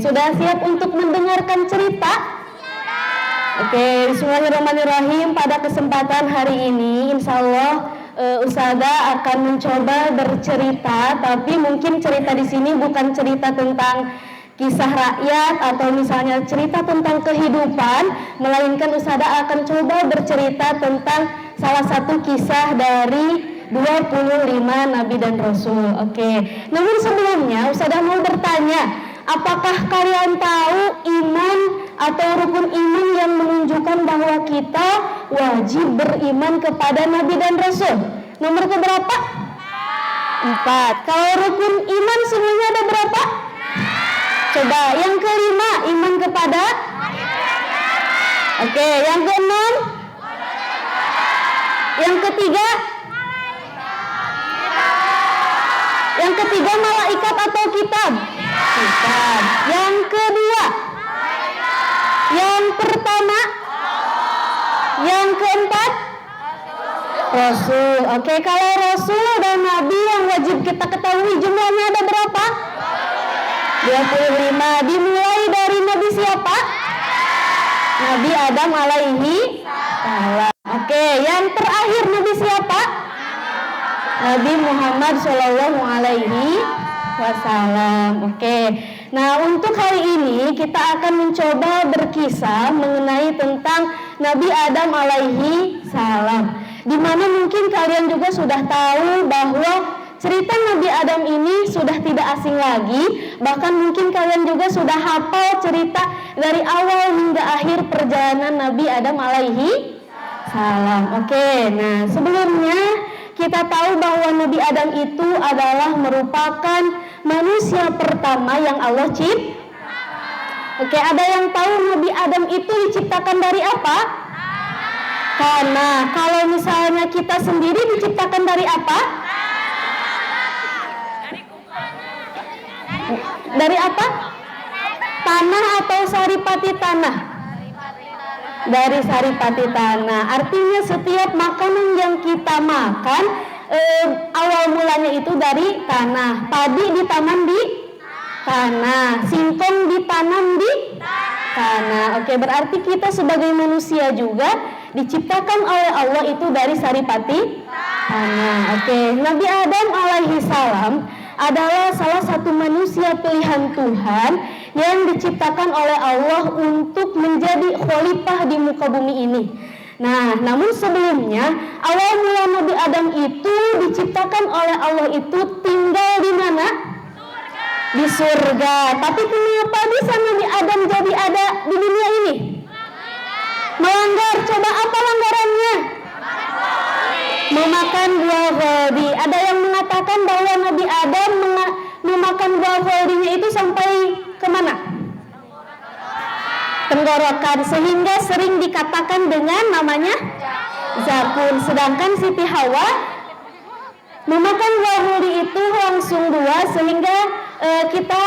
Sudah siap untuk mendengarkan cerita? Oke, bismillahirrahmanirrahim. Pada kesempatan hari ini, insya Allah Ustazah akan mencoba bercerita, tapi mungkin cerita di sini bukan cerita tentang kisah rakyat atau misalnya cerita tentang kehidupan, melainkan Ustazah akan coba bercerita tentang salah satu kisah dari 25 Nabi dan Rasul. Oke, namun sebelumnya Ustazah mau bertanya, apakah kalian tahu iman atau rukun iman yang menunjukkan bahwa kita wajib beriman kepada Nabi dan Rasul? Nomor keberapa? 4. Kalau rukun iman semuanya ada berapa? Coba yang kelima, iman kepada? Oke, yang keenam? Yang ketiga? Yang ketiga malaikat atau kitab? Kitab. Yang kedua? Yang pertama? Yang keempat? Rasul. Oke, kalau Rasul dan Nabi yang wajib kita ketahui jumlahnya ada berapa? 25. Dimulai dari Nabi siapa? Nabi Adam alaihi salam. Oke, yang terakhir Nabi siapa? Nabi Muhammad Shallallahu alaihi wasallam. Oke. Nah, untuk hari ini kita akan mencoba berkisah mengenai tentang Nabi Adam alaihi salam. Di mana mungkin kalian juga sudah tahu bahwa cerita Nabi Adam ini sudah tidak asing lagi, bahkan mungkin kalian juga sudah hafal cerita dari awal hingga akhir perjalanan Nabi Adam alaihi salam. Oke, nah sebelumnya kita tahu bahwa Nabi Adam itu adalah merupakan manusia pertama yang Allah cipta. Oke, ada yang tahu Nabi Adam itu diciptakan dari apa? Tanah. Kalau misalnya kita sendiri diciptakan dari apa? Dari apa? Tanah atau saripati tanah? Dari saripati tanah. Artinya setiap makanan yang kita makan awal mulanya itu dari tanah. Padi ditanam di tanah, singkong ditanam di tanah. Oke, berarti kita sebagai manusia juga diciptakan oleh Allah itu dari saripati tanah. Oke, Nabi Adam alaihi salam adalah salah satu manusia pilihan Tuhan yang diciptakan oleh Allah untuk menjadi khalifah di muka bumi ini. Nah, namun sebelumnya awal mula Nabi Adam itu diciptakan oleh Allah itu tinggal di mana? Di surga. Tapi kenapa bisa Nabi Adam jadi ada di dunia ini? Melanggar. Coba apa langgarannya? Memakan buah kholdi. Ada yang mengatakan bahwa Nabi Adam memakan buah kholdinya itu sampai kemana? Tenggorokan, sehingga sering dikatakan dengan namanya zakun. Sedangkan Siti Hawa memakan buah kholdi itu langsung 2, sehingga kita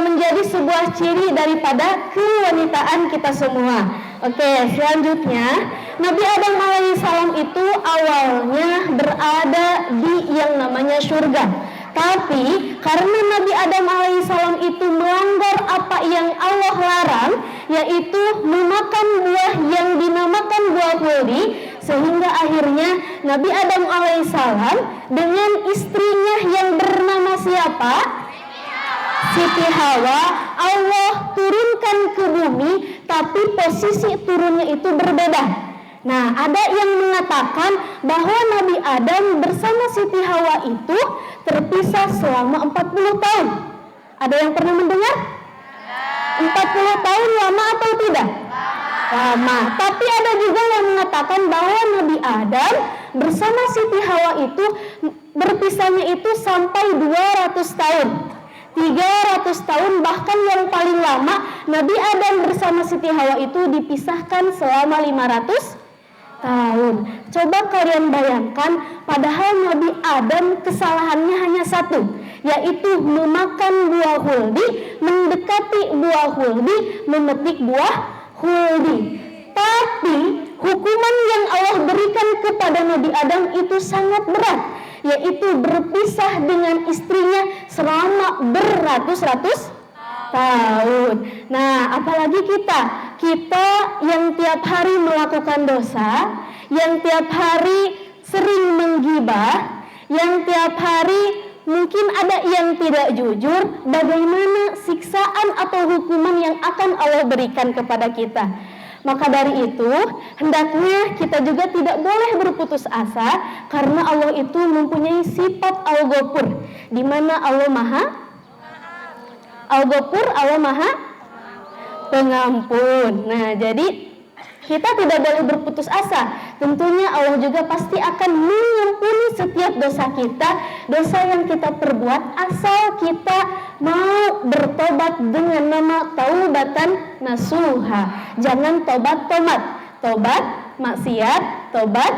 menjadi sebuah ciri daripada kewanitaan kita semua. Oke, selanjutnya Nabi Adam alaihissalam itu awalnya berada di yang namanya surga. Tapi karena Nabi Adam alaihissalam itu melanggar apa yang Allah larang, yaitu memakan buah yang dinamakan buah kholdi, sehingga akhirnya Nabi Adam alaihissalam dengan istrinya yang bernama siapa? Siti Hawa, Allah turunkan ke bumi, tapi posisi turunnya itu berbeda. Nah, ada yang mengatakan bahwa Nabi Adam bersama Siti Hawa itu terpisah selama 40 tahun. Ada yang pernah mendengar? 40 tahun lama atau tidak? Lama. Tapi ada juga yang mengatakan bahwa Nabi Adam bersama Siti Hawa itu berpisahnya itu sampai 200 tahun. 300 tahun, bahkan yang paling lama Nabi Adam bersama Siti Hawa itu dipisahkan selama 500 tahun. Coba kalian bayangkan, padahal Nabi Adam kesalahannya hanya satu, yaitu memakan buah kholdi, mendekati buah kholdi, memetik buah kholdi. Tapi hukuman yang Allah berikan kepada Nabi Adam itu sangat berat, yaitu berpisah dengan istrinya selama beratus-ratus tahun. Nah, apalagi kita yang tiap hari melakukan dosa, yang tiap hari sering menggibah, yang tiap hari mungkin ada yang tidak jujur, bagaimana siksaan atau hukuman yang akan Allah berikan kepada kita. Maka dari itu, hendaknya kita juga tidak boleh berputus asa, karena Allah itu mempunyai sifat Al-Ghafur, di mana Allah Maha Al-Ghafur, Allah Maha Pengampun. Nah, jadi kita tidak boleh berputus asa. Tentunya Allah juga pasti akan mengampuni setiap dosa kita, dosa yang kita perbuat, asal kita mau bertobat dengan nama taubatan nasuha. Jangan tobat maksiat, tobat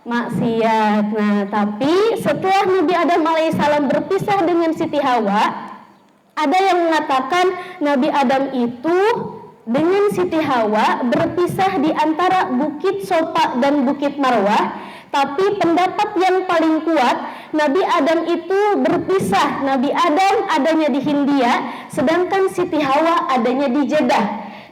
maksiat. Nah, tapi setelah Nabi Adam alaihissalam berpisah dengan Siti Hawa, ada yang mengatakan Nabi Adam itu dengan Siti Hawa berpisah di antara Bukit Sofa dan Bukit Marwah. Tapi pendapat yang paling kuat, Nabi Adam itu berpisah. Nabi Adam adanya di Hindia, sedangkan Siti Hawa adanya di Jeddah.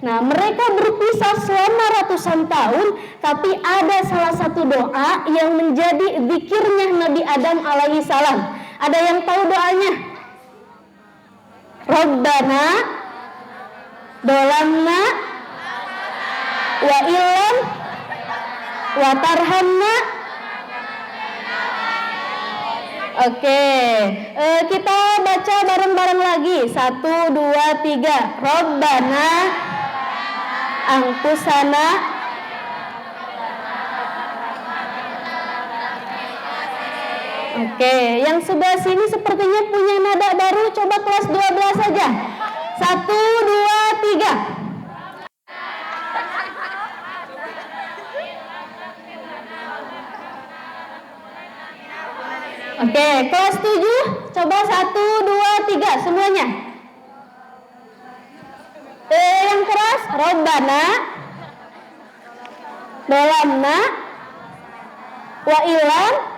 Nah, mereka berpisah selama ratusan tahun, tapi ada salah satu doa yang menjadi zikirnya Nabi Adam alaihissalam. Ada yang tahu doanya? Rabbana dolamna wa illam wa tarhamna. Oke, kita baca bareng-bareng lagi. 1, 2, 3. Rabbana angkusana Oke, yang sebelah sini sepertinya punya nada baru. Coba kelas 12 saja. 1, 2, 3. Oke, kelas 7. Coba 1, 2, 3 semuanya. Yang keras. Rabbana dolamna wa ilam.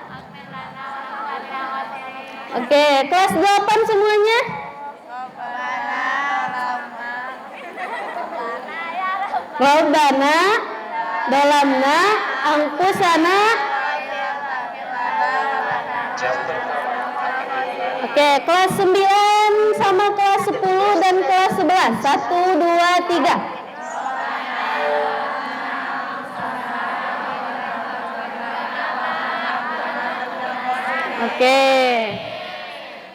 Oke, kelas 8 semuanya. Rabbana dolamna angkusana. Oke, kelas 9 sama kelas 10 dan kelas 11. 1, 2, 3. Oke.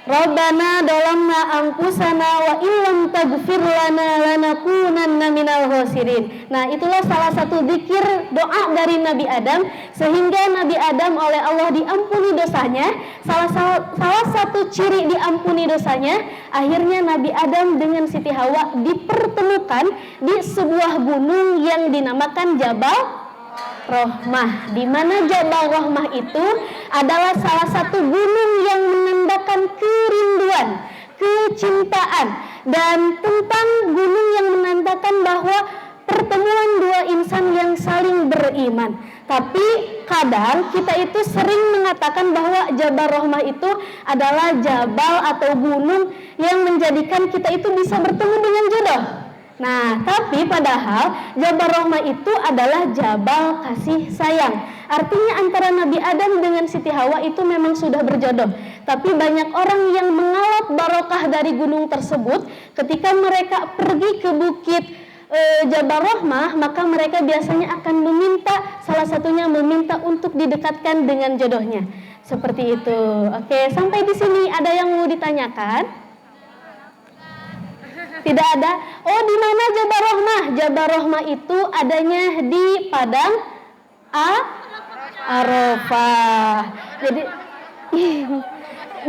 Rabbana dolamna angkusana wa illam taghfir lana lanakunanna minal khasirin. Nah, itulah salah satu zikir doa dari Nabi Adam, sehingga Nabi Adam oleh Allah diampuni dosanya. Salah satu ciri diampuni dosanya, akhirnya Nabi Adam dengan Siti Hawa dipertemukan di sebuah gunung yang dinamakan Jabal Rohmah, di mana Jabal Rohmah itu adalah salah satu gunung yang menandakan kerinduan, kecintaan, dan tentang gunung yang menandakan bahwa pertemuan dua insan yang saling beriman. Tapi kadang kita itu sering mengatakan bahwa Jabal Rohmah itu adalah jabal atau gunung yang menjadikan kita itu bisa bertemu dengan jodoh. Nah, tapi padahal Jabal Rohmah itu adalah jabal kasih sayang. Artinya antara Nabi Adam dengan Siti Hawa itu memang sudah berjodoh. Tapi banyak orang yang mengalap barokah dari gunung tersebut. Ketika mereka pergi ke bukit Jabal Rohmah, maka mereka biasanya akan meminta, salah satunya meminta untuk didekatkan dengan jodohnya. Seperti itu. Oke, sampai di sini ada yang mau ditanyakan? Tidak ada. Oh, di mana Jabal Rohmah? Jabal Rohmah itu adanya di Padang Arafah. Jadi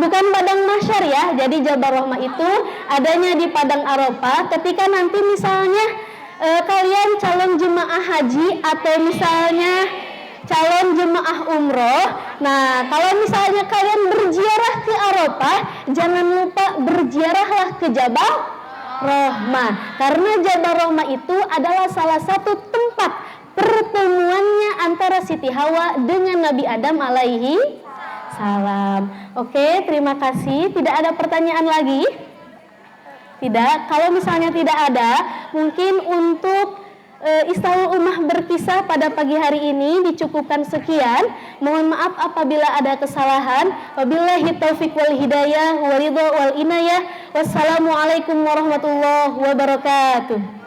bukan Padang Mahsyar ya. Jadi Jabal Rohmah itu adanya di Padang Arafah. Ketika nanti misalnya kalian calon jemaah haji atau misalnya calon jemaah umroh. Nah, kalau misalnya kalian berziarah ke Arafah, jangan lupa berziarahlah ke Jabal Rohmah, karena Jabal Rohmah itu adalah salah satu tempat pertemuannya antara Siti Hawa dengan Nabi Adam alaihi salam. Oke, terima kasih. Tidak ada pertanyaan lagi? Tidak. Kalau misalnya tidak ada, mungkin untuk Islahul Ummah berkisah pada pagi hari ini dicukupkan sekian. Mohon maaf apabila ada kesalahan. Wabillahi taufiq wal hidayah, waridho wal inayah. Wassalamualaikum warahmatullahi wabarakatuh.